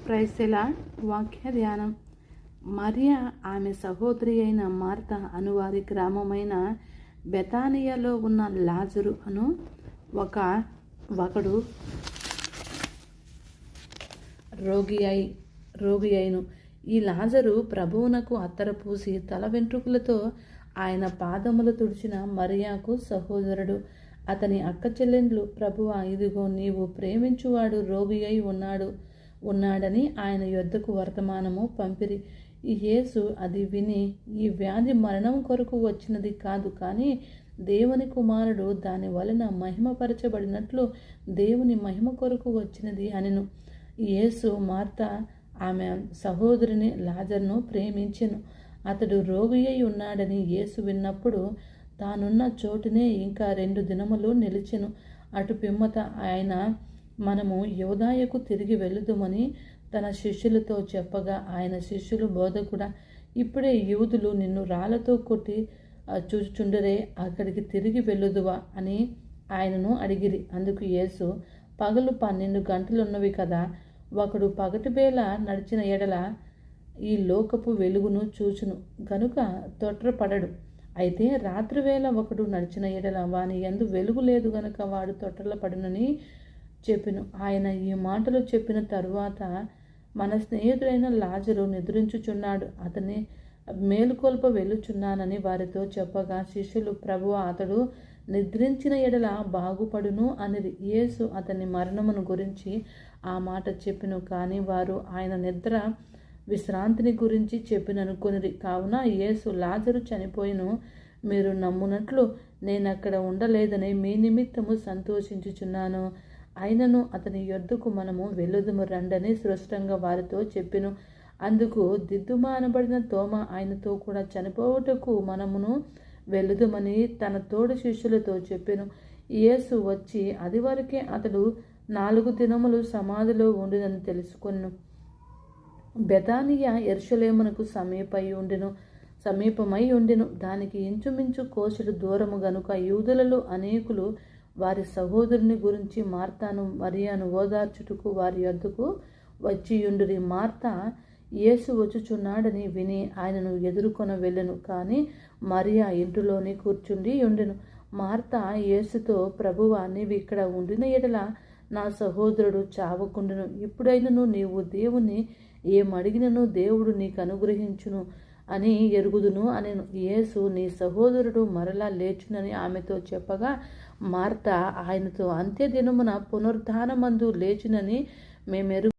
ప్రైసెలా వాక్య ధ్యానం. మరియా ఆమె సహోదరి అయిన మార్త అనువారి గ్రామమైన బెతానియాలో ఉన్న లాజరు అను ఒకడు రోగి అయిను. ఈ లాజరు ప్రభువునకు అత్తర పూసి తల వెంట్రుకలతో ఆయన పాదములు తుడిచిన మరియాకు సహోదరుడు. అతని అక్క చెల్లెండ్లు, ప్రభువా, ఇదిగో నీవు ప్రేమించువాడు రోగి అయి ఉన్నాడని ఆయన యొద్దకు వర్తమానము పంపిరి. యేసు అది విని, ఈ వ్యాధి మరణం కొరకు వచ్చినది కాదు, కానీ దేవుని కుమారుడు దాని వలన మహిమపరచబడినట్లు దేవుని మహిమ కొరకు వచ్చినది అనెను. యేసు మార్త ఆమె సహోదరుని లాజరును ప్రేమించెను. అతడు రోగి అయి ఉన్నాడని యేసు విన్నప్పుడు తానున్న చోటునే ఇంకా 2 దినములు నిలిచెను. అటు పిమ్మట ఆయన, మనము యూదాయకు తిరిగి వెళ్ళుదుమని తన శిష్యులతో చెప్పగా, ఆయన శిష్యులు, బోధకుడా, ఇప్పుడే యూదులు నిన్ను రాళ్లతో కొట్టి చూచుచుండరే, అక్కడికి తిరిగి వెళ్ళుదువా అని ఆయనను అడిగిరి. అందుకు యేసు, పగలు 12 గంటలున్నవి కదా, ఒకడు పగటివేళ నడిచిన ఎడల ఈ లోకపు వెలుగును చూచును గనుక తొట్రపడడు. అయితే రాత్రివేళ ఒకడు నడిచిన ఎడల వాని యందు వెలుగు లేదు గనుక వాడు తొట్రలపడునని చెప్పెను. ఆయన ఈ మాటలు చెప్పిన తరువాత, మన స్నేహితుడైన లాజరు నిద్రించుచున్నాడు, అతని మేలుకొల్ప వెళ్ళుచున్నానని వారితో చెప్పగా, శిష్యులు, ప్రభువా, అతడు నిద్రించిన ఎడల బాగుపడును అనిరి. యేసు అతని మరణమును గురించి ఆ మాట చెప్పెను. కానీ వారు ఆయన నిద్ర విశ్రాంతిని గురించి చెప్పిననుకొనిరి. కావున యేసు, లాజరు చనిపోయిను, మీరు నమ్మునట్లు నేనక్కడ ఉండలేదని మీ నిమిత్తము సంతోషించుచున్నాను. అయినను అతని యొద్దకు మనము వెళ్ళుదుము రండని స్పష్టంగా వారితో చెప్పెను. అందుకు దిద్దుమ అనబడిన తోమ ఆయనతో కూడా చనిపోవుటకు మనమును వెళ్ళుదుమని తన తోడు శిష్యులతో చెప్పెను. యేసు వచ్చి అది వరకే అతడు 4 దినములు సమాధిలో ఉండినని తెలుసుకొనెను. బెతానియా యెరూషలేమునకు సమీపమై ఉండెను. దానికి ఇంచుమించు కోసెడు దూరము గనుక యూదులలో అనేకులు వారి సహోదరుని గురించి మార్తాను మరియాను ఓదార్చుటకు వారి యొద్దకు వచ్చియుండిరి. మార్త యేసు వచ్చుచున్నాడని విని ఆయనను ఎదుర్కొన వెళ్ళెను, కానీ మరియా ఇంటిలోనే కూర్చుండి ఉండెను. మార్త యేసుతో, ప్రభువా, నీవు ఇక్కడ ఉండిన ఎడల నా సహోదరుడు చావకుండును. ఇప్పుడైనను నీవు దేవుని ఏమడిగినను దేవుడు నీకు అనుగ్రహించును అని ఎరుగుదును అనెను. యేసు, నీ సహోదరుడు మరలా లేచునని ఆమెతో చెప్పగా, మార్త ఆయనతో, అంత్యదినమున పునరుత్థానమందు లేచునని మేమెరుగు